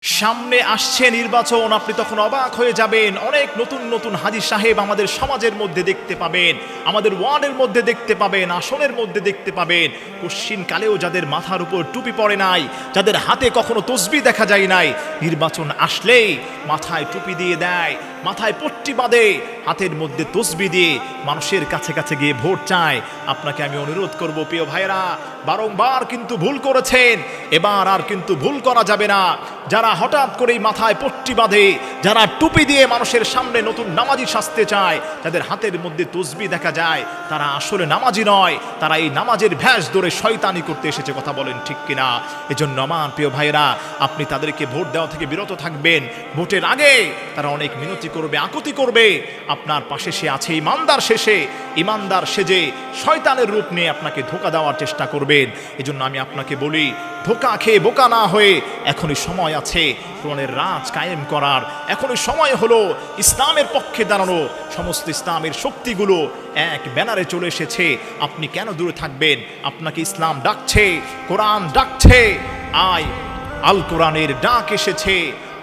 সামনে আসছে নির্বাচন, আপনি তখন অবাক হয়ে যাবেন। অনেক নতুন নতুন হাজী সাহেব আমাদের সমাজের মধ্যে দেখতে পাবেন, আমাদের ওয়ার্ডের মধ্যে দেখতে পাবেন, আসনের মধ্যে দেখতে পাবেন। কশ্চিন কালেও যাদের মাথার উপর টুপি পড়ে নাই, যাদের হাতে কখনো তসবিহ দেখা যায় নাই, নির্বাচন আসলেই মাথায় টুপি দিয়ে দেয়, মাথায় পট্টি বাঁধে, হাতের মধ্যে তসবিহ দিয়ে মানুষের কাছে কাছে গিয়ে ভোট চায়। আপনাকে আমি অনুরোধ করব, প্রিয় ভাইরা, বারংবার কিন্তু ভুল করেছেন, এবার আর কিন্তু ভুল করা যাবে না। যারা হঠাৎ করেই মাথায় পট্টি বাঁধে, যারা টুপি দিয়ে মানুষের সামনে নতুন নামাজি সাজতে চায়, যাদের হাতের মধ্যে তসবিহ দেখা যায়, তারা আসলে নামাজি নয়, তারা এই নামাজের ভ্যাস ধরে শয়তানি করতে এসেছে। কথা বলেন ঠিক কিনা? এজন্য আমার প্রিয় ভাইরা, আপনি তাদেরকে ভোট দেওয়া থেকে বিরত থাকবেন। ভোটের আগে তারা অনেক মিনতি করবে, আকুতি করবে, আপনার পাশে সে আছে ইমানদার, শেষে ইমানদার সেজে শয়তানের রূপ নিয়ে আপনাকে ধোঁকা দেওয়ার চেষ্টা করবেন। এজন্য আমি আপনাকে বলি, ধোঁকা খেয়ে বোকা না হয়ে এখনই সময় আছে কোরআনের রাজ কায়েম করার। এখনই সময় হলো ইসলামের পক্ষে দাঁড়ানো। সমস্ত ইসলামের শক্তিগুলো এক ব্যানারে চলে এসেছে। আপনি কেন দূরে থাকবেন? আপনাকে ইসলাম ডাকছে, কোরআন ডাকছে। আয়, আল কোরআনের ডাক এসেছে।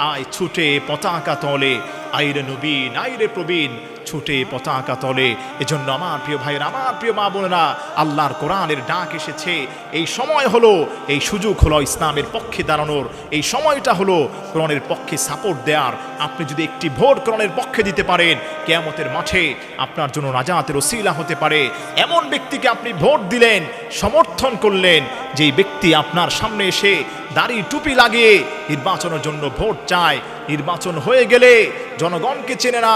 আয় ছুটে পতাকা তলে, আইরে নবীন, আইরে প্রবীণ, ছুটে পতাকা তলে। এজন্য আমার প্রিয় ভাইয়েরা, আমার প্রিয় মা বোনেরা, আল্লাহর কোরআনের ডাক এসেছে। এই সময় হলো, এই সুযোগ হলো ইসলামের পক্ষে দাঁড়ানোর। এই সময়টা হলো কোরআনের পক্ষে সাপোর্ট দেওয়ার। আপনি যদি একটি ভোট কোরআনের পক্ষে দিতে পারেন, কিয়ামতের মাঠে আপনার জন্য নাজাতের ওসিলা হতে পারে। এমন ব্যক্তিকে আপনি ভোট দিলেন, সমর্থন করলেন, যেই ব্যক্তি আপনার সামনে এসে দাড়ি টুপি লাগিয়ে নির্বাচনের জন্য ভোট চায়, নির্বাচন হয়ে গেলে জনগণকে চেনে না,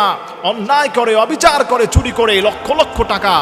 অন্যায় করে, অবিচার করে, চুরি করে লক্ষ লক্ষ টাকা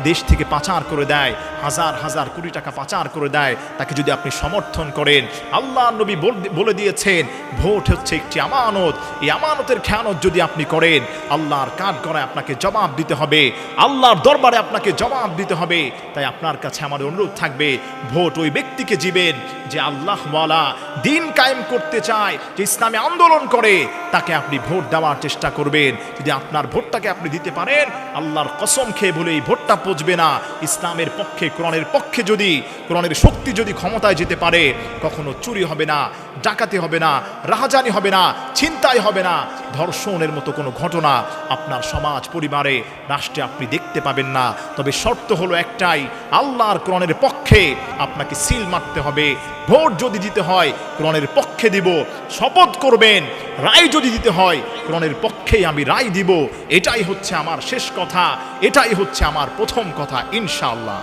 দেশ থেকে পাচার করে দেয়, হাজার হাজার কোটি টাকা পাচার করে দেয়, তাকে যদি আপনি সমর্থন করেন, আল্লাহর নবী বলে দিয়েছেন, ভোট হচ্ছে একটি আমানত। এই আমানতের খেয়ানত যদি আপনি করেন, আল্লাহর কাঠগড়ায় আপনাকে জবাব দিতে হবে, আল্লাহর দরবারে আপনাকে জবাব দিতে হবে। তাই আপনার কাছে আমার অনুরোধ থাকবে, ভোট ওই ব্যক্তিকে দিবেন যে আল্লাহওয়ালা, দিন কায়েম করতে চায়, যে ইসলামে আন্দোলন করে, তাকে আপনি ভোট দেওয়ার চেষ্টা করবেন। যদি আপনার ভোটটাকে আপনি দিতে পারেন, আল্লাহর কসম খেয়ে বলে এই ভোটটা পচবে না। ইসলামের পক্ষে, কোরআনের পক্ষে যদি, কোরআনের শক্তি যদি ক্ষমতায় যেতে পারে, কখনো চুরি হবে না, ডাকাতি হবে না, রাহাজানি হবে না, ছিনতাই হবে না, ধর্ষণের মতো কোনো ঘটনা আপনার সমাজ, পরিবারে, রাষ্ট্রে আপনি দেখতে পাবেন না। তবে শর্ত হলো একটাই, আল্লাহর কোরআনের পক্ষে আপনাকে সিল মারতে হবে। ভোট যদি দিতে হয় কোরআনের পক্ষে দিব, শপথ করবেন, রায় যদি দিতে হয় কোরআনের পক্ষেই আমি রায় দিব। এটাই হচ্ছে আমার শেষ কথা, এটাই হচ্ছে আমার প্রথম কথা, ইনশাআল্লাহ।